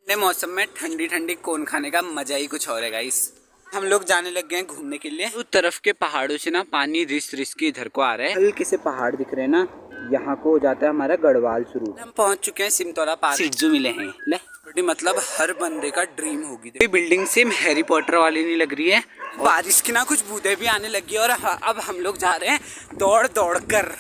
ठंडे मौसम में ठंडी ठंडी कोन खाने का मजा ही कुछ और है गाइस। हम लोग जाने लग गए हैं घूमने के लिए। उस तरफ के पहाड़ों से ना पानी रिस रिस के इधर को आ रहा है। हल्के से पहाड़ दिख रहे हैं ना, यहाँ को हो जाता है हमारा गढ़वाल शुरू। हम पहुंच चुके हैं सिमतौला पार्क। सिज्जू मिले हैं ले, मतलब हर बंदे का ड्रीम होगी। बिल्डिंग सेम हैरी पॉटर वाली नहीं लग रही है। बारिश की ना कुछ बूंदें भी आने लगी है और अब हम लोग जा रहे हैं दौड़ दौड़ कर।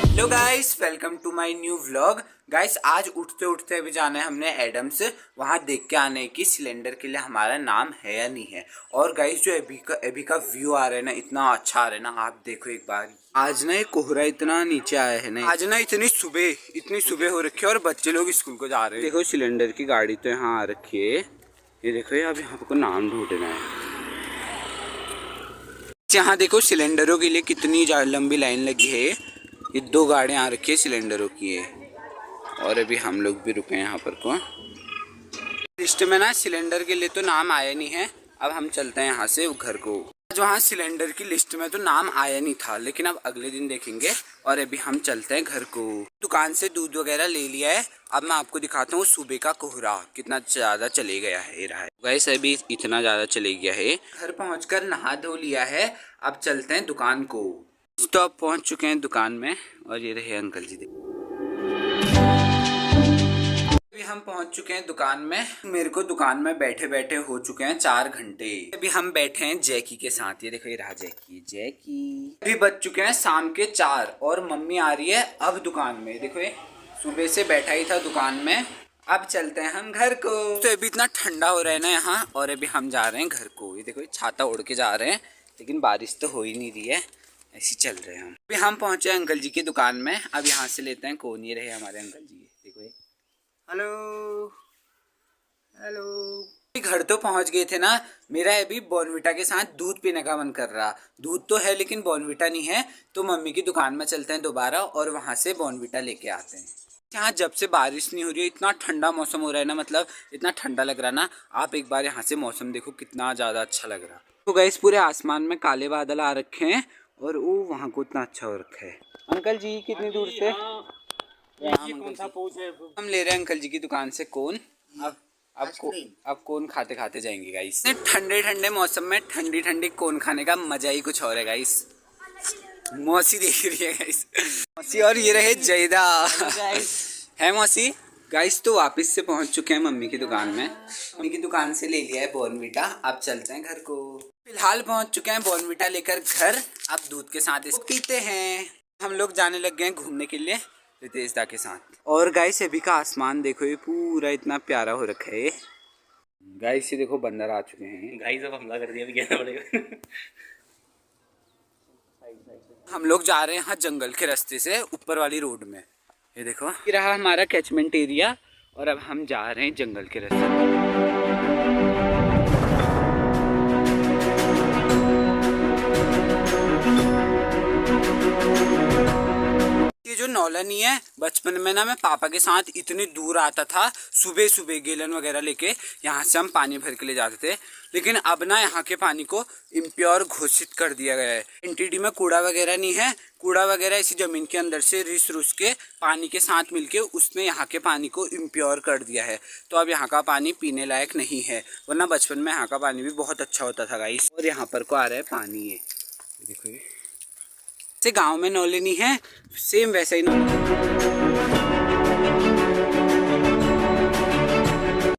Hello guys, welcome to my new vlog. Guys आज उठते उठते अभी जाना है हमने एडम्स, वहाँ देख के आने की सिलेंडर के लिए हमारा नाम है या नहीं है। और गाइस जो अभी का व्यू आ रहा है ना, इतना अच्छा आ रहा है ना, आप देखो एक बार। आज ना ये कोहरा इतना नीचे आया है ना, आज ना इतनी सुबह हो रखी है और बच्चे लोग स्कूल को जा रहे हैं। देखो सिलेंडर की गाड़ी तो यहाँ आ रखी है, ये देखो। अब यहाँ को नाम ढूंढना है। यहाँ देखो सिलेंडरों के लिए कितनी लंबी लाइन लगी है। ये 2 गाड़ियाँ आ रखी है सिलेंडरों की है। और अभी हम लोग भी रुके हैं यहाँ पर को। लिस्ट में ना सिलेंडर के लिए तो नाम आया नहीं है। अब हम चलते हैं यहाँ से घर को। आज वहाँ सिलेंडर की लिस्ट में तो नाम आया नहीं था, लेकिन अब अगले दिन देखेंगे। और अभी हम चलते हैं घर को। दुकान से दूध वगैरह ले लिया है। अब मैं आपको दिखाता हूँ सुबह का कोहरा कितना ज़्यादा चले गया है। रहा है वैसे अभी इतना ज़्यादा चले गया है। घर पहुँचकर नहा धो लिया है। अब चलते हैं दुकान को। स्टॉप पहुँच चुके हैं दुकान में और ये रहे अंकल जी। अभी हम पहुंच चुके हैं दुकान में। मेरे को दुकान में बैठे बैठे हो चुके हैं 4 घंटे। अभी हम बैठे हैं जैकी के साथ। ये देखो, ये रहा जैकी। अभी बज चुके हैं शाम के 4 और मम्मी आ रही है अब दुकान में। देखो ये सुबह से बैठा ही था दुकान में। अब चलते हैं हम घर को। तो अभी इतना ठंडा हो रहा है ना यहाँ, और अभी हम जा रहे हैं घर को। ये देखो, ये छाता ओढ़ के जा रहे हैं, लेकिन बारिश तो हो ही नहीं रही है, ऐसे चल रहे हैं हम। अभी हम पहुंचे अंकल जी की दुकान में। अब यहाँ से लेते हैं कौन। ये रहे हमारे अंकल जी। देखो ये, हेलो हेलो। घर तो पहुंच गए थे ना। मेरा अभी बॉर्नविटा के साथ दूध पीने का मन कर रहा। दूध तो है लेकिन बॉर्नविटा नहीं है, तो मम्मी की दुकान में चलते हैं दोबारा और वहां से बॉर्नविटा लेके आते हैं। यहाँ जब से बारिश नहीं हो रही है, इतना ठंडा मौसम हो रहा है ना, मतलब इतना ठंडा लग रहा ना। आप एक बार यहाँ से मौसम देखो, कितना ज़्यादा अच्छा लग रहा। तो गाइस पूरे आसमान में काले बादल आ रखे हैं और वो वहाँ को इतना अच्छा हो रखा है। अंकल जी कितनी दूर से हम ले रहे हैं अंकल जी की दुकान से कोन। अब कोन खाते खाते जाएंगे गाइस। ठंडे ठंडे मौसम में ठंडी ठंडी कोन खाने का मजा ही कुछ और है गाइस। मौसी देख रही है गाइस, मौसी। और ये रहे जयदा है मौसी। गाइस तो वापस से पहुंच चुके हैं मम्मी की दुकान में। मम्मी की दुकान से ले लिया है बॉर्नविटा। अब चलते हैं घर को। फिलहाल पहुंच चुके हैं बॉर्नविटा लेकर घर। अब दूध के साथ इसको पीते हैं। हम लोग जाने लग गए हैं घूमने के लिए रितेशदा के साथ। और गाइस अभी का आसमान देखो, ये पूरा इतना प्यारा हो रखा है। गाइस ये देखो बंदर आ चुके हैं। गाइस अब हमला कर दिया, अभी कहना पड़ेगा। हम लोग जा रहे हैं यहाँ जंगल के रास्ते से ऊपर वाली रोड में। ये देखो, ये रहा हमारा कैचमेंट एरिया और अब हम जा रहे हैं जंगल के रास्ते। जो नौला नहीं है, बचपन में ना मैं पापा के साथ इतनी दूर आता था सुबह सुबह गैलन वगैरह लेके। यहाँ से हम पानी भर के ले जाते थे, लेकिन अब ना यहाँ के पानी को इम्प्योर घोषित कर दिया गया है। एनटीडी में कूड़ा वगैरह नहीं है। कूड़ा वगैरह इसी जमीन के अंदर से रिस रुस के पानी के साथ मिलके उसने यहाँ के पानी को इम्प्योर कर दिया है। तो अब यहाँ का पानी पीने लायक नहीं है, वरना बचपन में यहाँ का पानी भी बहुत अच्छा होता था गाइस। और यहाँ पर को आ रहा है पानी। ये देखो, ये गांव में नौले नहीं है, सेम वैसा ही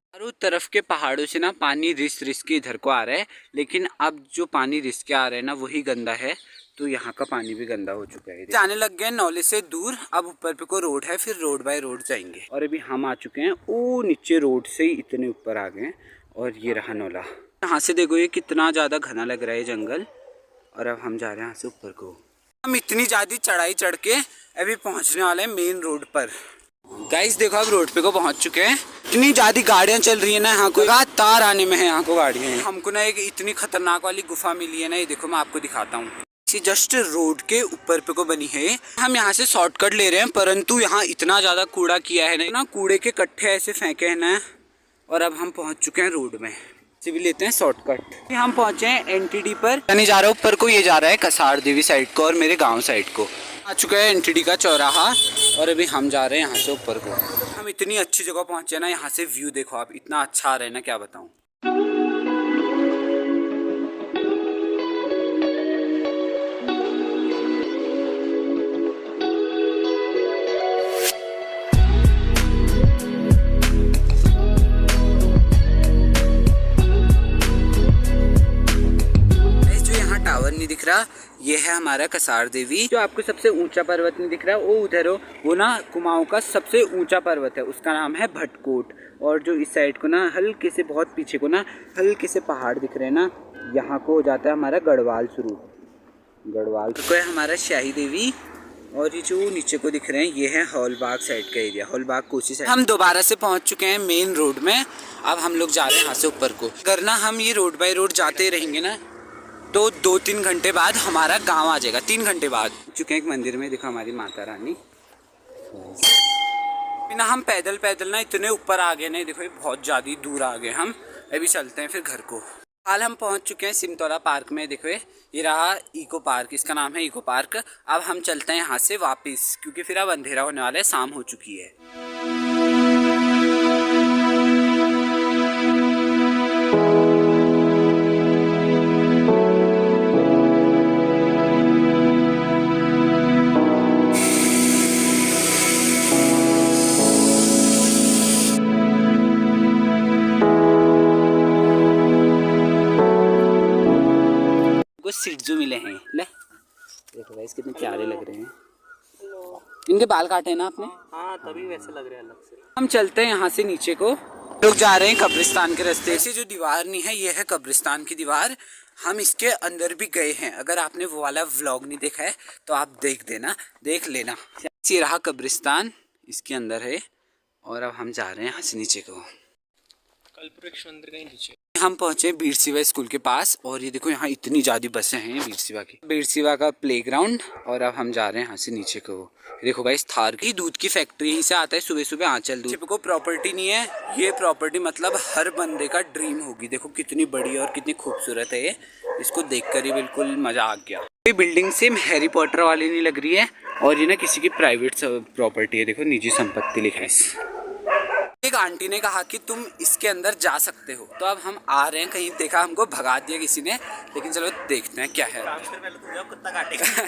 चारों तरफ के पहाड़ों से ना पानी रिस रिस के इधर को आ रहा है। लेकिन अब जो पानी रिस के आ रहा है ना, वही गंदा है। तो यहाँ का पानी भी गंदा हो चुका है। जाने लग गए नौले से दूर। अब ऊपर पे को रोड है, फिर रोड बाय रोड जाएंगे। और अभी हम आ चुके हैं वो नीचे रोड से ही इतने ऊपर आ गए। और ये रहा नौला। यहाँ से देखो, ये कितना ज़्यादा घना लग रहा है जंगल। और अब हम जा रहे हैं यहाँ से ऊपर को। हम इतनी ज़्यादा चढ़ाई चढ़ के अभी पहुंचने वाले हैं मेन रोड पर। गाइस देखो, अब रोड पे को पहुंच चुके हैं। इतनी ज़्यादा गाड़ियां चल रही है ना, यहाँ को लगातार आने में है। यहाँ को गाड़ियां हैं। हमको ना एक इतनी खतरनाक वाली गुफा मिली है ना, ये देखो मैं आपको दिखाता हूँ। इसी जस्ट रोड के ऊपर पे को बनी है। हम यहाँ से शॉर्टकट ले रहे हैं, परंतु यहाँ इतना ज़्यादा कूड़ा किया है ना, कूड़े के कट्टे ऐसे फेंके हैं ना। और अब हम पहुँच चुके हैं रोड में। से भी लेते हैं शॉर्टकट। हम पहुंचे हैं एनटीडी पर। नहीं जा रहा ऊपर को, ये जा रहा है कसार देवी साइड को और मेरे गांव साइड को। आ चुका है एनटीडी का चौराहा और अभी हम जा रहे हैं यहाँ से ऊपर को। हम इतनी अच्छी जगह पहुंचे ना, यहाँ से व्यू देखो आप, इतना अच्छा आ रहा है ना, क्या बताऊँ। नहीं दिख रहा, ये है हमारा कसार देवी। जो आपको सबसे ऊंचा पर्वत नहीं दिख रहा वो उधर हो, वो ना कुमाऊं का सबसे ऊंचा पर्वत है, उसका नाम है भटकोट। और जो इस साइड को ना हल्के से, बहुत पीछे को ना हल्के से पहाड़ दिख रहे हैं ना, यहाँ को हो जाता है हमारा गढ़वाल शुरू। गढ़वाल को है हमारा शाही देवी। और ये जो नीचे को दिख रहे हैं ये है हॉलबाग साइड का एरिया, हॉलबाग कोसी साइड। हम दोबारा से पहुंच चुके हैं मेन रोड में। अब हम लोग जा रहे हैं यहाँ से ऊपर को। अगर ना हम ये रोड बाय रोड जाते रहेंगे ना तो 2-3 घंटे बाद हमारा गांव आ जाएगा। 3 घंटे बाद चुके हैं एक मंदिर में, देखो हमारी माता रानी। बिना हम पैदल ना इतने ऊपर आ गए, नहीं देखो ये बहुत ज़्यादा दूर आ गए हम। अभी चलते हैं फिर घर को। हाल हम पहुंच चुके हैं सिमतौला पार्क में। देखो ये रहा इको पार्क, इसका नाम है इको पार्क। अब हम चलते हैं यहाँ से वापस, क्योंकि फिर अब अंधेरा होने वाला है, शाम हो चुकी है। सिड्जू मिले हैं, ले देखो गाइस कितने प्यारे लग रहे हैं। इनके बाल काटे हैं ना आपने? हाँ, तभी वैसे लग रहे हैं अलग से। हम चलते हैं यहाँ से नीचे को, लोग जा रहे हैं कब्रिस्तान के रास्ते से। जो दीवार नहीं है ये है कब्रिस्तान की दीवार। हम इसके अंदर भी गए हैं, अगर आपने वो वाला व्लॉग नहीं देखा है तो आप देख लेना। ये रहा कब्रिस्तान, इसके अंदर है। और अब हम जा रहे हैं यहाँ से नीचे को। कल्पवृक्ष मंदिर कहीं नीचे। हम पहुंचे बीर सिवा स्कूल के पास और ये देखो यहाँ इतनी ज़्यादा बसें हैं बीर सिवा की। बीर सिवा का प्लेग्राउंड। और अब हम जा रहे हैं यहाँ से नीचे को। देखो भाई थार की दूध की फैक्ट्री यहीं से आता है सुबह सुबह आंचल दूध। को प्रॉपर्टी नहीं है, ये प्रॉपर्टी मतलब हर बंदे का ड्रीम होगी। देखो कितनी बड़ी और कितनी खूबसूरत है ये, इसको देखकर ही बिल्कुल मजा आ गया। ये बिल्डिंग सेम हैरी पॉटर वाली नहीं लग रही है और ये ना किसी की प्राइवेट प्रॉपर्टी है। देखो निजी संपत्ति लिखा है। एक आंटी ने कहा कि तुम इसके अंदर जा सकते हो, तो अब हम आ रहे हैं। कहीं देखा हमको भगा दिया किसी ने, लेकिन चलो देखते हैं क्या है। कुत्ता काटेगा।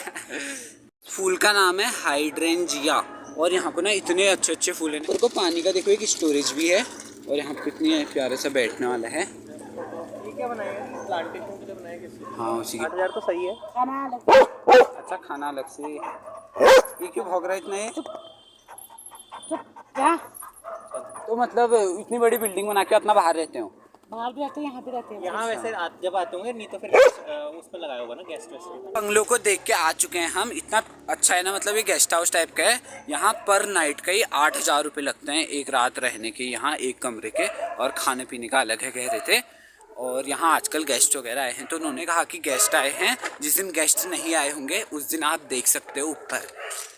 फूल का नाम है हाइड्रेंजिया और यहाँ को ना इतने अच्छे अच्छे फूल हैं। और पानी का देखो एक स्टोरेज भी है और यहाँ पे कितनी प्यारे सा बैठने वाला है। ये क्या बनाएगा? प्लांटेशन के लिए बनाएगा किसी? हाँ उसी की। 8,000 तो सही है। खाना अलग। अच्छा खाना अलग से। ये क्यों भौंक रहा है इतना? ये क्या तो मतलब इतनी बड़ी बिल्डिंग बना के अपना बाहर रहते हो? बाहर भी रहते हैं, यहाँ भी रहते हैं। यहाँ वैसे जब आते होंगे, नहीं तो फिर उस पर लगाया होगा ना गेस्ट हाउस। बंगलों को देख के आ चुके हैं हम। इतना अच्छा है ना, मतलब ये गेस्ट हाउस टाइप का है। यहाँ पर नाइट का ही 8,000 रुपये लगते हैं एक रात रहने के, यहाँ एक कमरे के। और खाने पीने का अलग है कह रहे थे। और यहाँ आजकल गेस्ट वगैरह आए हैं, तो उन्होंने कहा कि गेस्ट आए हैं, जिस दिन गेस्ट नहीं आए होंगे उस दिन आप देख सकते हो ऊपर।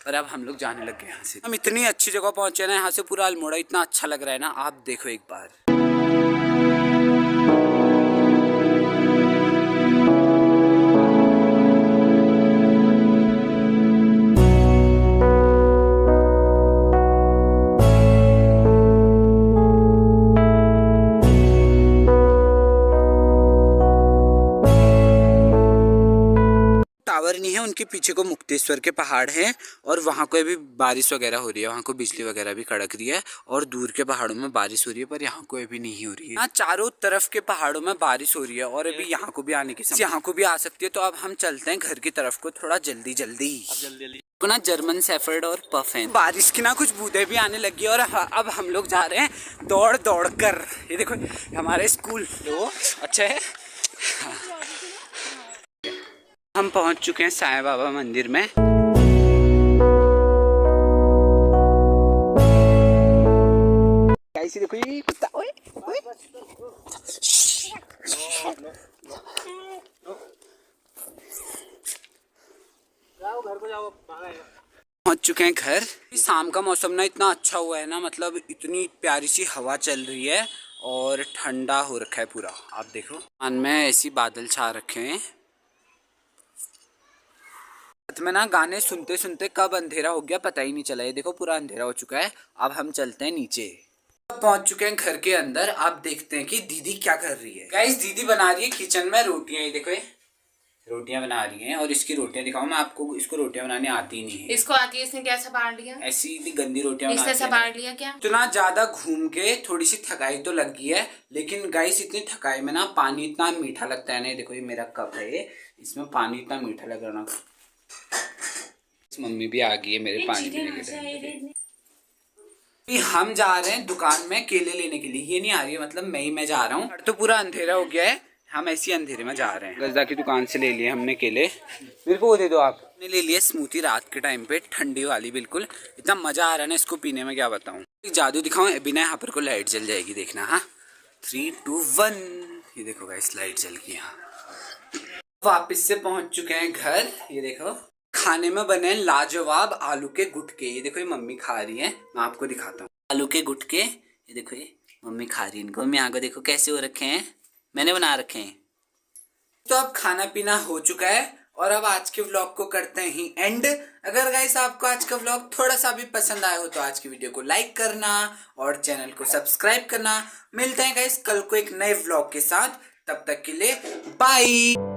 और अब हम लोग जाने लग गए यहाँ से। हम इतनी अच्छी जगह पहुँचे ना, यहाँ से पूरा अल्मोड़ा इतना अच्छा लग रहा है ना, आप देखो एक बार। टावर नहीं है, उनके पीछे को मुक्तेश्वर के पहाड़ हैं और वहाँ को अभी बारिश वगैरह हो रही है, वहाँ को बिजली वगैरह भी कड़क रही है। और दूर के पहाड़ों में बारिश हो रही है, पर यहाँ को अभी नहीं हो रही है। हाँ, चारों तरफ के पहाड़ों में बारिश हो रही है और अभी यहाँ को भी आने की, यहाँ को भी आ सकती है। तो अब हम चलते हैं घर की तरफ को थोड़ा जल्दी जल्दी। ना जर्मन शेफर्ड और पफ है। बारिश की ना कुछ बूंदें भी आने लगी और अब हम लोग जा रहे हैं दौड़ कर। ये देखो हमारे स्कूल वो अच्छा है। हम पहुंच चुके हैं साईं बाबा मंदिर में। कैसी देखो ये कुत्ता, ओए ओए। जाओ घर को जाओ। पहुंच चुके हैं घर। शाम का मौसम ना इतना अच्छा हुआ है ना, मतलब इतनी प्यारी सी हवा चल रही है और ठंडा हो रखा है पूरा। आप देखो आसमान में ऐसी बादल छा रखे हैं। रात में ना गाने सुनते सुनते कब अंधेरा हो गया पता ही नहीं चला। ये देखो पूरा अंधेरा हो चुका है। अब हम चलते हैं नीचे। अब पहुंच चुके हैं घर के अंदर। आप देखते हैं कि दीदी क्या कर रही है। गाइस दीदी बना रही है किचन में रोटियां। ये देखो ये रोटियां बना रही हैं और इसकी रोटियां दिखाऊं मैं आपको। इसको रोटियां बनाने आती ही नहीं है। इसको आती है, इसने क्या संभाल लिया? ऐसी गंदी रोटियां इसने बनाती है। संभाल लिया क्या? इतना ज्यादा घूम के थोड़ी सी थकाई तो लग गई है, लेकिन गाइस इतनी थकाई में ना पानी इतना मीठा लगता है ना। देखो ये मेरा कप है, ये इसमें पानी इतना मीठा लग रहा ना। मम्मी भी आ गई है मेरे पानी पीने के लिए। हम जा रहे हैं दुकान में केले लेने के लिए। ये नहीं आ रही है, मतलब मैं जा रहा हूँ। तो पूरा अंधेरा हो गया है, हम ऐसी अंधेरे में जा रहे हैं। गजदा की दुकान से ले लिए हमने केले। मेरे को वो दे दो आप। हमने ले लिए स्मूथी रात के टाइम पे, ठंडी वाली बिल्कुल। इतना मजा आ रहा है ना इसको पीने में, क्या बताऊं। एक जादू दिखाऊं, बिना यहाँ पर को लाइट जल जाएगी, देखना। हाँ 3, 2, 1। ये देखो गाइस लाइट जल गई। यहाँ वापिस से पहुंच चुके हैं घर। ये देखो खाने में बने हैं लाजवाब आलू के गुटके। ये देखो ये मम्मी खा रही है, मैं आपको दिखाता हूँ। आलू के गुटके ये देखो, ये मम्मी खा रही है इनको। मम्मी आगे देखो कैसे हो रखे हैं, मैंने बना रखे हैं। तो अब खाना पीना हो चुका है और अब आज के व्लॉग को करते हैं ही एंड। अगर गाइस आपको आज का व्लॉग थोड़ा सा भी पसंद आया हो तो आज की वीडियो को लाइक करना और चैनल को सब्सक्राइब करना। मिलते हैं गाइस कल को एक नए व्लॉग के साथ, तब तक के लिए बाय।